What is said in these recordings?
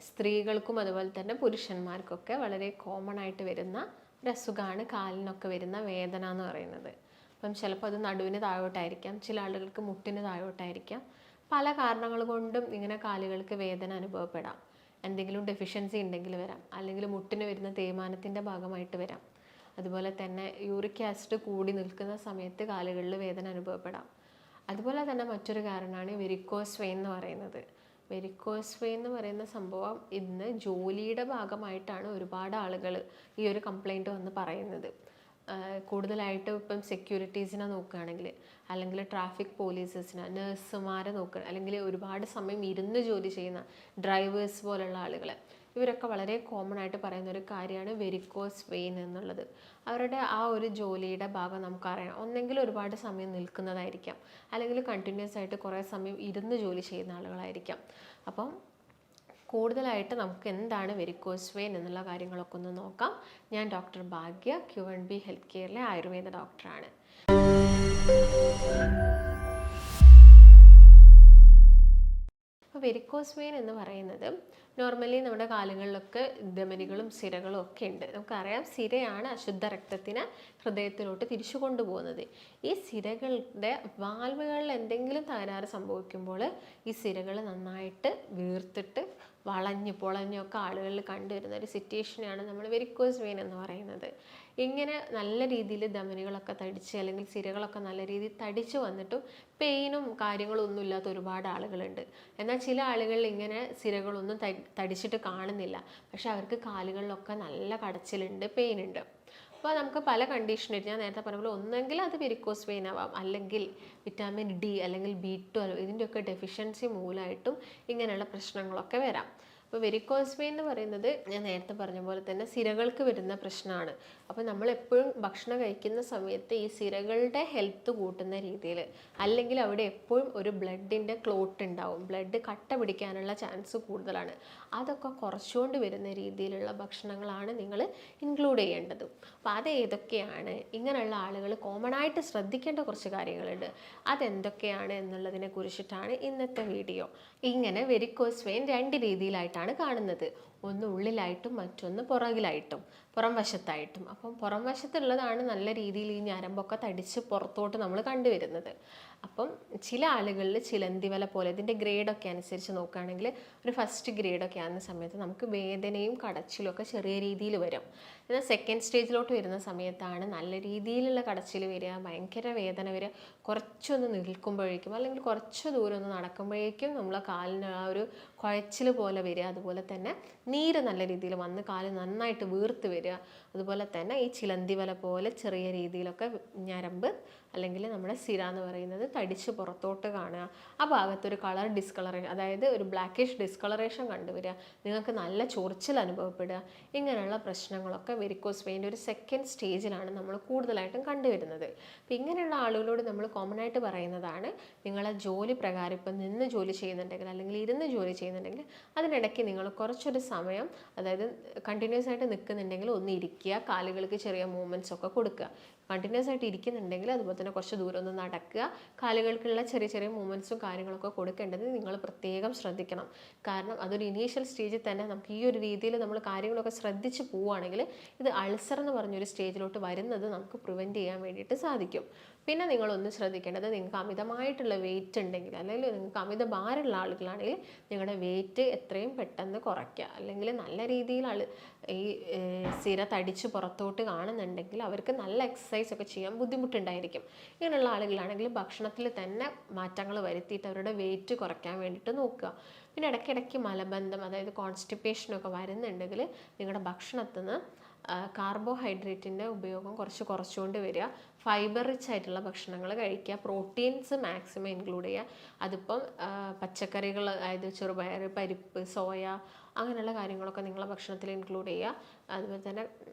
സ്ത്രീകൾക്കും അതുപോലെ തന്നെ പുരുഷന്മാർക്കൊക്കെ വളരെ കോമൺ ആയിട്ട് വരുന്ന ഒരു അസുഖമാണ് കാലിനൊക്കെ വരുന്ന വേദന എന്ന് പറയുന്നത്. അപ്പം ചിലപ്പോൾ അത് നടുവിന് താഴോട്ടായിരിക്കാം, ചില ആളുകൾക്ക് മുട്ടിന് താഴോട്ടായിരിക്കാം. പല കാരണങ്ങൾ കൊണ്ടും ഇങ്ങനെ കാലുകൾക്ക് വേദന അനുഭവപ്പെടാം. എന്തെങ്കിലും ഡെഫിഷ്യൻസി ഉണ്ടെങ്കിൽ വരാം, അല്ലെങ്കിൽ മുട്ടിന് വരുന്ന തേയ്മാനത്തിൻ്റെ ഭാഗമായിട്ട് വരാം. അതുപോലെ തന്നെ യൂറിക് ആസിഡ് കൂടി നിൽക്കുന്ന സമയത്ത് കാലുകളിൽ വേദന അനുഭവപ്പെടാം. അതുപോലെ തന്നെ മറ്റൊരു കാരണമാണ് വെരിക്കോസ് വെയിൻ എന്ന് പറയുന്നത്. വെരിക്കോസ് വെയിൻ എന്ന് പറയുന്ന സംഭവം ഇന്ന് ജോലിയുടെ ഭാഗമായിട്ടാണ് ഒരുപാട് ആളുകൾ ഈ ഒരു കംപ്ലൈൻറ്റ് വന്ന് പറയുന്നത്. കൂടുതലായിട്ട് ഇപ്പം സെക്യൂരിറ്റീസിനെ നോക്കുകയാണെങ്കിൽ, അല്ലെങ്കിൽ ട്രാഫിക് പോലീസസിനെ, നഴ്സുമാരെ നോക്കുക, അല്ലെങ്കിൽ ഒരുപാട് സമയം ഇരുന്ന് ജോലി ചെയ്യുന്ന ഡ്രൈവേഴ്സ് പോലുള്ള ആളുകൾ, ഇവരൊക്കെ വളരെ കോമൺ ആയിട്ട് പറയുന്ന ഒരു കാര്യമാണ് വെരിക്കോസ് വെയിൻ എന്നുള്ളത്. അവരുടെ ആ ഒരു ജോലിയുടെ ഭാഗം നമുക്കറിയാം. ഒന്നെങ്കിൽ ഒരുപാട് സമയം നിൽക്കുന്നതായിരിക്കാം, അല്ലെങ്കിൽ കണ്ടിന്യൂസ് ആയിട്ട് കുറേ സമയം ഇരുന്ന് ജോലി ചെയ്യുന്ന ആളുകളായിരിക്കാം. അപ്പം കൂടുതലായിട്ട് നമുക്ക് എന്താണ് വെരിക്കോസ് വെയിൻ എന്നുള്ള കാര്യങ്ങളൊക്കെ ഒന്ന് നോക്കാം. ഞാൻ ഡോക്ടർ ഭാഗ്യ, Q&B ഹെൽത്ത് കെയറിലെ ആയുർവേദ ഡോക്ടറാണ്. അപ്പോൾ വെരിക്കോസ് വെയിൻ എന്ന് പറയുന്നത് നോർമലി നമ്മുടെ കാലുകളിലൊക്കെ ധമനികളും സിരകളും ഒക്കെ ഉണ്ട്. നമുക്കറിയാം, സിരയാണ് അശുദ്ധ രക്തത്തിന് ഹൃദയത്തിലോട്ട് തിരിച്ചു കൊണ്ടുപോകുന്നത്. ഈ സിരകളുടെ വാൽവുകളിൽ എന്തെങ്കിലും തകരാറ് സംഭവിക്കുമ്പോൾ ഈ സിരകൾ നന്നായിട്ട് വീർത്തിട്ട് വളഞ്ഞു പൊളഞ്ഞൊക്കെ ആളുകളിൽ കണ്ടുവരുന്ന ഒരു സിറ്റുവേഷനാണ് നമ്മൾ വെരിക്കോസ് വെയിൻ എന്ന് പറയുന്നത്. ഇങ്ങനെ നല്ല രീതിയിൽ ധമനികളൊക്കെ തടിച്ച്, അല്ലെങ്കിൽ സിരകളൊക്കെ നല്ല രീതിയിൽ തടിച്ച് വന്നിട്ടും പെയിനും കാര്യങ്ങളും ഒന്നും ഇല്ലാത്ത ഒരുപാട് ആളുകളുണ്ട്. എന്നാൽ ചില ആളുകളിൽ ഇങ്ങനെ സിരകളൊന്നും തടിച്ചിട്ട് കാണുന്നില്ല, പക്ഷെ അവർക്ക് കാലുകളിലൊക്കെ നല്ല കടച്ചിലുണ്ട്, പെയിൻ ഉണ്ട്. അപ്പോൾ നമുക്ക് പല കണ്ടീഷനായിട്ട്, ഞാൻ നേരത്തെ പറഞ്ഞ പോലെ, ഒന്നെങ്കിൽ അത് വെരിക്കോസ് വെയിൻ ആവാം, അല്ലെങ്കിൽ വിറ്റാമിൻ D അല്ലെങ്കിൽ B12 ഇതിൻ്റെയൊക്കെ ഡെഫിഷ്യൻസി മൂലമായിട്ടും ഇങ്ങനെയുള്ള പ്രശ്നങ്ങളൊക്കെ വരാം. അപ്പോൾ വെരിക്കോസ് വെയിൻ എന്ന് പറയുന്നത് ഞാൻ നേരത്തെ പറഞ്ഞ പോലെ തന്നെ സിരകൾക്ക് വരുന്ന പ്രശ്നമാണ്. അപ്പോൾ നമ്മൾ എപ്പോഴും ഭക്ഷണം കഴിക്കുന്ന സമയത്ത് ഈ സിരകളുടെ ഹെൽത്ത് കൂട്ടുന്ന രീതിയിൽ, അല്ലെങ്കിൽ അവിടെ എപ്പോഴും ഒരു ബ്ലഡിൻ്റെ ക്ലോട്ട് ഉണ്ടാവും, ബ്ലഡ് കട്ട പിടിക്കാനുള്ള ചാൻസ് കൂടുതലാണ്. അതൊക്കെ കുറച്ചുകൊണ്ട് വരുന്ന രീതിയിലുള്ള ഭക്ഷണങ്ങളാണ് നിങ്ങൾ ഇൻക്ലൂഡ് ചെയ്യേണ്ടത്. അപ്പോൾ അത് ഏതൊക്കെയാണ്, ഇങ്ങനെയുള്ള ആളുകൾ കോമൺ ആയിട്ട് ശ്രദ്ധിക്കേണ്ട കുറച്ച് കാര്യങ്ങളുണ്ട്. അതെന്തൊക്കെയാണ് എന്നുള്ളതിനെ കുറിച്ചിട്ടാണ് ഇന്നത്തെ വീഡിയോ. ഇങ്ങനെ വെരിക്കോസ് വെയിൻ രണ്ട് രീതിയിലായിട്ടാണ് കാണുന്നത്. ഒന്ന് ഉള്ളിലായിട്ടും മറ്റൊന്ന് പുറകിലായിട്ടും, പുറം വശത്തായിട്ടും. അപ്പം പുറം വശത്തുള്ളതാണ് നല്ല രീതിയിൽ ഈ ഞരമ്പൊക്കെ തടിച്ച് പുറത്തോട്ട് നമ്മൾ കണ്ടുവരുന്നത്. അപ്പം ചില ആളുകളിൽ ചിലന്തിവല പോലെ, ഇതിൻ്റെ ഗ്രേഡൊക്കെ അനുസരിച്ച് നോക്കുകയാണെങ്കിൽ ഒരു ഫസ്റ്റ് ഗ്രേഡൊക്കെ ആകുന്ന സമയത്ത് നമുക്ക് വേദനയും കടച്ചിലും ഒക്കെ ചെറിയ രീതിയിൽ വരും. എന്നാൽ സെക്കൻഡ് സ്റ്റേജിലോട്ട് വരുന്ന സമയത്താണ് നല്ല രീതിയിലുള്ള കടച്ചിൽ വരിക, ഭയങ്കര വേദന വരിക. കുറച്ചൊന്ന് നിൽക്കുമ്പോഴേക്കും, അല്ലെങ്കിൽ കുറച്ച് ദൂരം ഒന്ന് നടക്കുമ്പോഴേക്കും നമ്മളെ കാലിന് ആ ഒരു കുഴച്ചിൽ പോലെ വരിക. അതുപോലെ തന്നെ നീര് നല്ല രീതിയിൽ വന്ന് കാല് നന്നായിട്ട് വീർത്ത് വരിക. അതുപോലെ തന്നെ ഈ ചിലന്തിവല പോലെ ചെറിയ രീതിയിലൊക്കെ ഞരമ്പ് അല്ലെങ്കിൽ നമ്മുടെ സിര എന്ന് പറയുന്നത് തടിച്ച് പുറത്തോട്ട് കാണുക. ആ ഭാഗത്തൊരു കളർ ഡിസ്കളറേഷൻ, അതായത് ഒരു ബ്ലാക്കിഷ് ഡിസ്കളറേഷൻ കണ്ടുവരിക, നിങ്ങൾക്ക് നല്ല ചൊറിച്ചിൽ അനുഭവപ്പെടുക. ഇങ്ങനെയുള്ള പ്രശ്നങ്ങളൊക്കെ വെരിക്കോസ് വെയിൻ്റെ ഒരു സെക്കൻഡ് സ്റ്റേജിലാണ് നമ്മൾ കൂടുതലായിട്ടും കണ്ടുവരുന്നത്. അപ്പം ഇങ്ങനെയുള്ള ആളുകളോട് നമ്മൾ കോമൺ ആയിട്ട് പറയുന്നതാണ്, നിങ്ങളെ ജോലി പ്രകാരം ഇപ്പം നിന്ന് ജോലി ചെയ്യുന്നുണ്ടെങ്കിൽ, അല്ലെങ്കിൽ ഇരുന്ന് ജോലി ചെയ്യുന്നുണ്ടെങ്കിൽ, അതിനിടയ്ക്ക് നിങ്ങൾ കുറച്ചൊരു സമയം, അതായത് കണ്ടിന്യൂസ് ആയിട്ട് നിൽക്കുന്നുണ്ടെങ്കിൽ ഒന്ന് ഇരിക്കുക, കാലുകൾക്ക് ചെറിയ മൂവ്മെൻറ്റ്സ് ഒക്കെ കൊടുക്കുക. കണ്ടിന്യൂസ് ആയിട്ട് ഇരിക്കുന്നുണ്ടെങ്കിൽ അതുപോലെ തന്നെ കുറച്ച് ദൂരം ഒന്ന് നടക്കുക, കാലുകൾക്കുള്ള ചെറിയ ചെറിയ മൂവ്മെൻറ്റ്സും കാര്യങ്ങളൊക്കെ കൊടുക്കേണ്ടത് നിങ്ങൾ പ്രത്യേകം ശ്രദ്ധിക്കണം. കാരണം അതൊരു ഇനീഷ്യൽ സ്റ്റേജിൽ തന്നെ നമുക്ക് ഈ ഒരു രീതിയിൽ നമ്മൾ കാര്യങ്ങളൊക്കെ ശ്രദ്ധിച്ച് പോവുകയാണെങ്കിൽ ഇത് അൾസർ എന്ന് പറഞ്ഞൊരു സ്റ്റേജിലോട്ട് വരുന്നത് നമുക്ക് പ്രിവെൻറ്റ് ചെയ്യാൻ വേണ്ടിയിട്ട് സാധിക്കും. പിന്നെ നിങ്ങളൊന്ന് ശ്രദ്ധിക്കേണ്ടത്, നിങ്ങൾക്ക് അമിതമായിട്ടുള്ള വെയിറ്റ് ഉണ്ടെങ്കിൽ, അല്ലെങ്കിൽ നിങ്ങൾക്ക് അമിത ഭാരമുള്ള ആളുകളാണെങ്കിൽ നിങ്ങളുടെ വെയിറ്റ് എത്രയും പെട്ടെന്ന് കുറയ്ക്കുക. അല്ലെങ്കിൽ നല്ല രീതിയിൽ ഈ സിര തടിച്ച് പുറത്തോട്ട് കാണുന്നുണ്ടെങ്കിൽ അവർക്ക് നല്ല എക്സസൈസ് ഒക്കെ ചെയ്യാൻ ബുദ്ധിമുട്ടുണ്ടായിരിക്കും. ഇങ്ങനെയുള്ള ആളുകളാണെങ്കിൽ ഭക്ഷണത്തിൽ തന്നെ മാറ്റങ്ങൾ വരുത്തിയിട്ട് അവരുടെ വെയിറ്റ് കുറയ്ക്കാൻ വേണ്ടിയിട്ട് നോക്കുക. പിന്നെ ഇടയ്ക്കിടയ്ക്ക് മലബന്ധം, അതായത് കോൺസ്റ്റിപ്പേഷനൊക്കെ വരുന്നുണ്ടെങ്കിൽ നിങ്ങളുടെ ഭക്ഷണത്തിൽ നിന്ന് കാർബോഹൈഡ്രേറ്റിൻ്റെ ഉപയോഗം കുറച്ചുകൊണ്ട് വരിക. ഫൈബർ റിച്ച് ആയിട്ടുള്ള ഭക്ഷണങ്ങൾ കഴിക്കുക. പ്രോട്ടീൻസ് മാക്സിമം ഇൻക്ലൂഡ് ചെയ്യുക. അതിപ്പം പച്ചക്കറികൾ, അതായത് ചെറുപയർ, പരിപ്പ്, സോയ, അങ്ങനെയുള്ള കാര്യങ്ങളൊക്കെ നിങ്ങളെ ഭക്ഷണത്തിൽ ഇൻക്ലൂഡ് ചെയ്യുക. അതുപോലെ തന്നെ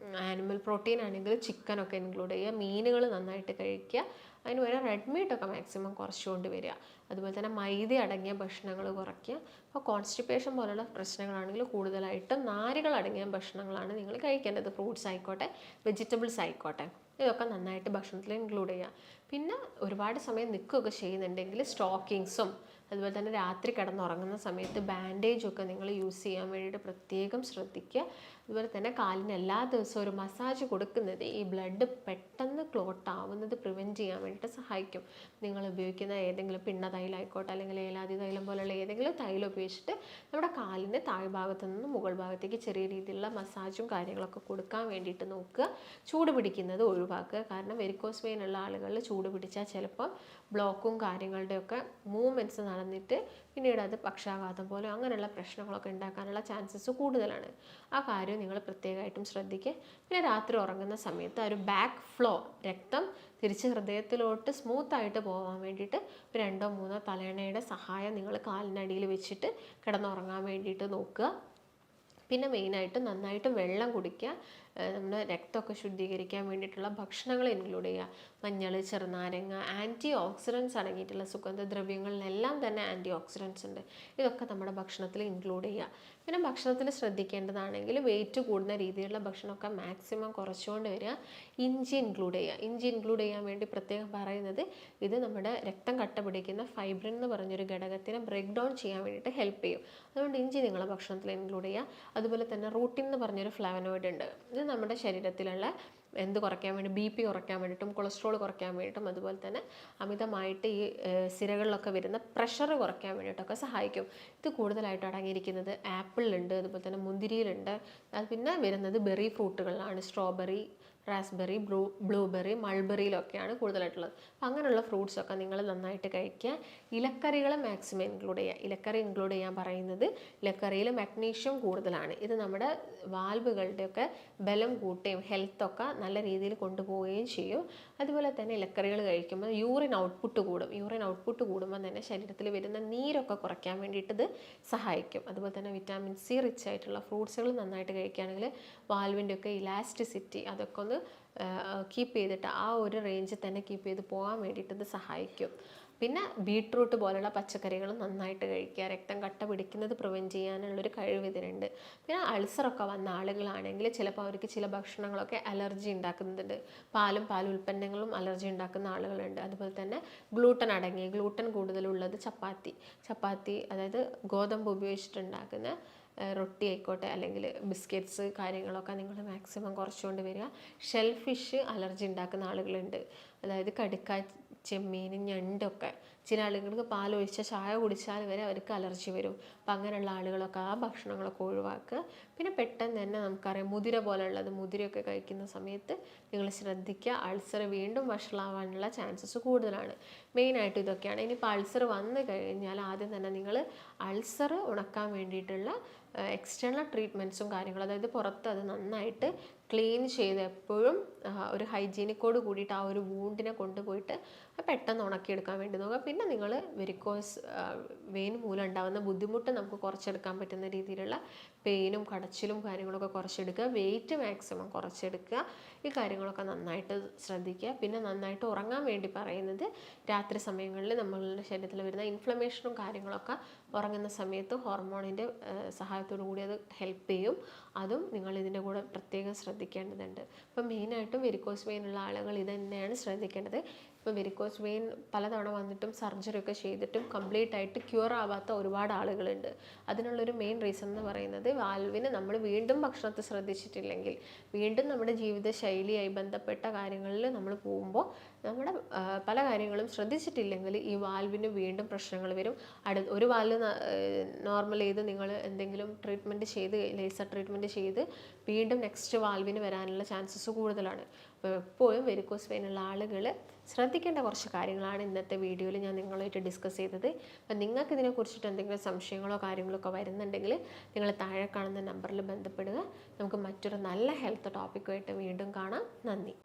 ആനിമൽ പ്രോട്ടീൻ ആണെങ്കിൽ ചിക്കനൊക്കെ ഇൻക്ലൂഡ് ചെയ്യുക. മീനുകൾ നന്നായിട്ട് കഴിക്കുക. അതിന് പകരം റെഡ് മീറ്റൊക്കെ മാക്സിമം കുറച്ചുകൊണ്ട് വരിക. അതുപോലെ തന്നെ മൈദ അടങ്ങിയ ഭക്ഷണങ്ങൾ കുറയ്ക്കുക. അപ്പോൾ കോൺസ്റ്റിപ്പേഷൻ പോലുള്ള പ്രശ്നങ്ങളാണെങ്കിൽ കൂടുതലായിട്ടും നാരുകൾ അടങ്ങിയ ഭക്ഷണങ്ങളാണ് നിങ്ങൾ കഴിക്കേണ്ടത്. ഫ്രൂട്ട്സ് ആയിക്കോട്ടെ, വെജിറ്റബിൾസ് ആയിക്കോട്ടെ, ഇതൊക്കെ നന്നായിട്ട് ഭക്ഷണത്തിൽ ഇൻക്ലൂഡ് ചെയ്യുക. പിന്നെ ഒരുപാട് സമയം നിൽക്കുകയൊക്കെ ചെയ്യുന്നുണ്ടെങ്കിൽ സ്റ്റോക്കിങ്സും അതുപോലെ തന്നെ രാത്രി കിടന്നുറങ്ങുന്ന സമയത്ത് ബാൻഡേജൊക്കെ നിങ്ങൾ യൂസ് ചെയ്യാൻ വേണ്ടിയിട്ട് പ്രത്യേകം ശ്രദ്ധിക്കുക. അതുപോലെ തന്നെ കാലിന് എല്ലാ ദിവസവും ഒരു മസാജ് കൊടുക്കുന്നത് ഈ ബ്ലഡ് പെട്ടെന്ന് ക്ലോട്ട് ആവുന്നത് പ്രിവെൻറ്റ് ചെയ്യാൻ വേണ്ടിയിട്ട് സഹായിക്കും. നിങ്ങൾ ഉപയോഗിക്കുന്ന ഏതെങ്കിലും പിണ്ണ തൈലമായിക്കോട്ടെ അല്ലെങ്കിൽ ഏലാതി തൈലം പോലുള്ള ഏതെങ്കിലും തൈലം ഉപയോഗിച്ചിട്ട് നമ്മുടെ കാലിൻ്റെ താഴ്ഭാഗത്ത് നിന്ന് മുകൾ ഭാഗത്തേക്ക് ചെറിയ രീതിയിലുള്ള മസാജും കാര്യങ്ങളൊക്കെ കൊടുക്കാൻ വേണ്ടിയിട്ട് നോക്കുക. ചൂട് പിടിക്കുന്നത് ഒഴിവാക്കുക. കാരണം വെരിക്കോസ് വെയിൻ ഉള്ള ആളുകളിൽ ചൂട് പിടിച്ചാൽ ചിലപ്പോൾ ബ്ലോക്കും കാര്യങ്ങളുടെയൊക്കെ മൂവ്മെൻറ്റ്സ് നടന്നിട്ട് പിന്നീട് അത് പക്ഷാഘാതം പോലെ അങ്ങനെയുള്ള പ്രശ്നങ്ങളൊക്കെ ഉണ്ടാക്കാനുള്ള ചാൻസസ് കൂടുതലാണ്. ആ കാര്യം നിങ്ങൾ പ്രത്യേകമായിട്ടും ശ്രദ്ധിക്കുക. പിന്നെ രാത്രി ഉറങ്ങുന്ന സമയത്ത് ഒരു ബാക്ക് ഫ്ലോ, രക്തം തിരിച്ച് ഹൃദയത്തിലോട്ട് സ്മൂത്തായിട്ട് പോകാൻ വേണ്ടിയിട്ട് 2 or 3 തലയണയുടെ സഹായം നിങ്ങൾ കാലിനടിയിൽ വെച്ചിട്ട് കിടന്നുറങ്ങാൻ വേണ്ടിയിട്ട് നോക്കുക. പിന്നെ മെയിനായിട്ട് നന്നായിട്ട് വെള്ളം കുടിക്കുക. നമ്മുടെ രക്തമൊക്കെ ശുദ്ധീകരിക്കാൻ വേണ്ടിയിട്ടുള്ള ഭക്ഷണങ്ങൾ ഇൻക്ലൂഡ് ചെയ്യുക. മഞ്ഞൾ, ചെറുനാരങ്ങ, ആൻറ്റി ഓക്സിഡൻസ് അടങ്ങിയിട്ടുള്ള സുഗന്ധദ്രവ്യങ്ങളിലെല്ലാം തന്നെ ആൻറ്റി ഓക്സിഡൻസ് ഉണ്ട്. ഇതൊക്കെ നമ്മുടെ ഭക്ഷണത്തിൽ ഇൻക്ലൂഡ് ചെയ്യുക. പിന്നെ ഭക്ഷണത്തിൽ ശ്രദ്ധിക്കേണ്ടതാണെങ്കിൽ വെയിറ്റ് കൂടുന്ന രീതിയിലുള്ള ഭക്ഷണമൊക്കെ മാക്സിമം കുറച്ചുകൊണ്ട് വരിക. ഇഞ്ചി ഇൻക്ലൂഡ് ചെയ്യുക. ഇഞ്ചി ഇൻക്ലൂഡ് ചെയ്യാൻ വേണ്ടി പ്രത്യേകം പറയുന്നത് ഇത് നമ്മുടെ രക്തം കട്ട പിടിക്കുന്ന ഫൈബ്രിൻ എന്ന് പറഞ്ഞൊരു ഘടകത്തിനെ ബ്രേക്ക് ഡൗൺ ചെയ്യാൻ വേണ്ടിയിട്ട് ഹെൽപ്പ് ചെയ്യും. അതുകൊണ്ട് ഇഞ്ചി നിങ്ങളുടെ ഭക്ഷണത്തിൽ ഇൻക്ലൂഡ് ചെയ്യുക. അതുപോലെ തന്നെ റൂട്ടിൻ എന്ന് പറഞ്ഞൊരു ഫ്ലാവനോയിഡ് ഉണ്ട്. ഇത് നമ്മുടെ ശരീരത്തിലുള്ള എന്ത് കുറയ്ക്കാൻ വേണ്ടി BP കുറയ്ക്കാൻ വേണ്ടിയിട്ടും കൊളസ്ട്രോൾ കുറയ്ക്കാൻ വേണ്ടിയിട്ടും അതുപോലെ തന്നെ അമിതമായിട്ട് ഈ സിരകളിലൊക്കെ വരുന്ന പ്രഷർ കുറയ്ക്കാൻ വേണ്ടിയിട്ടൊക്കെ സഹായിക്കും. ഇത് കൂടുതലായിട്ട് അടങ്ങിയിരിക്കുന്നത് ആപ്പിളിലുണ്ട്, അതുപോലെ തന്നെ മുന്തിരിയിലുണ്ട്. അത് പിന്നെ വരുന്നത് ബെറി ഫ്രൂട്ടുകളിലാണ്. സ്ട്രോബെറി, റാസ്ബെറി, ബ്ലൂബെറി, മൾബെറിയിലൊക്കെയാണ് കൂടുതലായിട്ടുള്ളത്. അപ്പം അങ്ങനെയുള്ള ഫ്രൂട്ട്സൊക്കെ നിങ്ങൾ നന്നായിട്ട് കഴിക്കുക. ഇലക്കറികൾ മാക്സിമം ഇൻക്ലൂഡ് ചെയ്യുക. ഇലക്കറി ഇൻക്ലൂഡ് ചെയ്യാൻ പറയുന്നത് ഇലക്കറിയിൽ മഗ്നീഷ്യം കൂടുതലാണ്. ഇത് നമ്മുടെ വാൽവുകളുടെയൊക്കെ ബലം കൂട്ടുകയും ഹെൽത്തൊക്കെ നല്ല രീതിയിൽ കൊണ്ടുപോവുകയും ചെയ്യും. അതുപോലെ തന്നെ ഇലക്കറികൾ കഴിക്കുമ്പോൾ യൂറിൻ ഔട്ട്പുട്ട് കൂടും. യൂറിൻ ഔട്ട്പുട്ട് കൂടുമ്പോൾ തന്നെ ശരീരത്തിൽ വരുന്ന നീരൊക്കെ കുറയ്ക്കാൻ വേണ്ടിയിട്ട് ഇത് സഹായിക്കും. അതുപോലെ തന്നെ വിറ്റാമിൻ C റിച്ച് ആയിട്ടുള്ള ഫ്രൂട്ട്സുകൾ നന്നായിട്ട് കഴിക്കുകയാണെങ്കിൽ വാൽവിൻ്റെയൊക്കെ ഇലാസ്റ്റിസിറ്റി അതൊക്കെ ഒന്ന് കീപ്പ് ചെയ്തിട്ട് ആ ഒരു റേഞ്ചിൽ തന്നെ കീപ്പ് ചെയ്ത് പോകാൻ വേണ്ടിയിട്ട് ഇത് സഹായിക്കും. പിന്നെ ബീട്രൂട്ട് പോലുള്ള പച്ചക്കറികൾ നന്നായിട്ട് കഴിക്കുക. രക്തം കട്ട പിടിക്കുന്നത് പ്രിവെൻറ്റ് ചെയ്യാനുള്ളൊരു കഴിവ് ഇതിനുണ്ട്. പിന്നെ അൾസറൊക്കെ വന്ന ആളുകളാണെങ്കിൽ ചിലപ്പോൾ അവർക്ക് ചില ഭക്ഷണങ്ങളൊക്കെ അലർജി ഉണ്ടാക്കുന്നുണ്ട്. പാൽ ഉൽപ്പന്നങ്ങളും അലർജി ഉണ്ടാക്കുന്ന ആളുകളുണ്ട്. അതുപോലെ തന്നെ ഗ്ലൂട്ടൻ കൂടുതലുള്ളത് ചപ്പാത്തി അതായത് ഗോതമ്പ് ഉപയോഗിച്ചിട്ടുണ്ടാക്കുന്ന റൊട്ടി ആയിക്കോട്ടെ അല്ലെങ്കിൽ ബിസ്ക്കറ്റ്സ് കാര്യങ്ങളൊക്കെ നിങ്ങൾ മാക്സിമം കുറച്ചുകൊണ്ട് വരിക. ഷെൽ ഫിഷ് അലർജി ഉണ്ടാക്കുന്ന ആളുകളുണ്ട്. അതായത് കടുക്ക, ചെമ്മീൻ, ഞണ്ടൊക്കെ ചില ആളുകൾക്ക് പാലൊഴിച്ച ചായ കുടിച്ചാൽ വരെ അവർക്ക് അലർജി വരും. അപ്പം അങ്ങനെയുള്ള ആളുകളൊക്കെ ആ ഭക്ഷണങ്ങളൊക്കെ ഒഴിവാക്കുക. പിന്നെ പെട്ടെന്ന് തന്നെ നമുക്കറിയാം മുതിരയൊക്കെ കഴിക്കുന്ന സമയത്ത് നിങ്ങൾ ശ്രദ്ധിക്കുക. അൾസർ വീണ്ടും വഷളാവാനുള്ള ചാൻസസ് കൂടുതലാണ്. മെയിനായിട്ട് ഇതൊക്കെയാണ്. ഇനിയിപ്പോൾ അൾസർ വന്നു കഴിഞ്ഞാൽ ആദ്യം തന്നെ നിങ്ങൾ അൾസർ ഉണക്കാൻ വേണ്ടിയിട്ടുള്ള എക്സ്റ്റേണൽ ട്രീറ്റ്മെൻറ്റ്സും കാര്യങ്ങളും, അതായത് പുറത്ത് അത് നന്നായിട്ട് ക്ലീൻ ചെയ്ത് എപ്പോഴും ഒരു ഹൈജീനിക്കോട് കൂടിയിട്ട് ആ ഒരു വൂണ്ടിനെ കൊണ്ടുപോയിട്ട് പെട്ടെന്ന് ഉണക്കിയെടുക്കാൻ വേണ്ടി നോക്കുക. പിന്നെ നിങ്ങൾ വെരിക്കോസ് വെയിൻ മൂലം ഉണ്ടാകുന്ന ബുദ്ധിമുട്ട് നമുക്ക് കുറച്ചെടുക്കാൻ പറ്റുന്ന രീതിയിലുള്ള പെയിനും കടച്ചിലും കാര്യങ്ങളൊക്കെ കുറച്ചെടുക്കുക. Wait maximum കുറച്ചെടുക്കുക. ഈ കാര്യങ്ങളൊക്കെ നന്നായിട്ട് ശ്രദ്ധിക്കുക. പിന്നെ നന്നായിട്ട് ഉറങ്ങാൻ വേണ്ടി പറയുന്നത് രാത്രി സമയങ്ങളിൽ നമ്മളുടെ ശരീരത്തിൽ വരുന്ന ഇൻഫ്ലമേഷനും കാര്യങ്ങളൊക്കെ ഉറങ്ങുന്ന സമയത്ത് ഹോർമോണിൻ്റെ സഹായത്തോടു കൂടി അത് ഹെൽപ്പ് ചെയ്യും. അതും നിങ്ങൾ ഇതിൻ്റെ കൂടെ പ്രത്യേകം ശ്രദ്ധിക്കേണ്ടതുണ്ട്. അപ്പം മെയിനായിട്ടും വെരിക്കോസ് വെയിൻ ഉള്ള ആളുകൾ ഇത് തന്നെയാണ് ശ്രദ്ധിക്കേണ്ടത്. ഇപ്പോൾ വെരിക്കോസ് വെയിൻ പലതവണ വന്നിട്ടും സർജറി ഒക്കെ ചെയ്തിട്ടും കംപ്ലീറ്റ് ആയിട്ട് ക്യൂർ ആവാത്ത ഒരുപാട് ആളുകളുണ്ട്. അതിനുള്ളൊരു മെയിൻ റീസൺ എന്ന് പറയുന്നത് വാൽവിന് നമ്മൾ വീണ്ടും ഭക്ഷണത്തെ ശ്രദ്ധിച്ചിട്ടില്ലെങ്കിൽ, വീണ്ടും നമ്മുടെ ജീവിതശൈലിയായി ബന്ധപ്പെട്ട കാര്യങ്ങളിൽ നമ്മൾ പോകുമ്പോൾ നമ്മുടെ പല കാര്യങ്ങളും ശ്രദ്ധിച്ചിട്ടില്ലെങ്കിൽ ഈ വാൽവിന് വീണ്ടും പ്രശ്നങ്ങൾ വരും. ഒരു വാൽവ് നോർമൽ ചെയ്ത് നിങ്ങൾ എന്തെങ്കിലും ട്രീറ്റ്മെൻറ്റ് ചെയ്ത് ലേസർ ട്രീറ്റ്മെൻറ്റ് ചെയ്ത് വീണ്ടും നെക്സ്റ്റ് വാൽവിന് വരാനുള്ള ചാൻസസ് കൂടുതലാണ്. അപ്പോൾ എപ്പോഴും വെരിക്കോസ് വെയിൻ ഉള്ള ആളുകൾ ശ്രദ്ധിക്കേണ്ട കുറച്ച് കാര്യങ്ങളാണ് ഇന്നത്തെ വീഡിയോയിൽ ഞാൻ നിങ്ങളുമായിട്ട് ഡിസ്കസ് ചെയ്തത്. അപ്പം നിങ്ങൾക്ക് ഇതിനെക്കുറിച്ചിട്ട് എന്തെങ്കിലും സംശയങ്ങളോ കാര്യങ്ങളോ ഒക്കെ വരുന്നുണ്ടെങ്കിൽ നിങ്ങൾ താഴെ കാണുന്ന നമ്പറിൽ ബന്ധപ്പെടുക. നമുക്ക് മറ്റൊരു നല്ല ഹെൽത്ത് ടോപ്പിക്കുമായിട്ട് വീണ്ടും കാണാം. നന്ദി.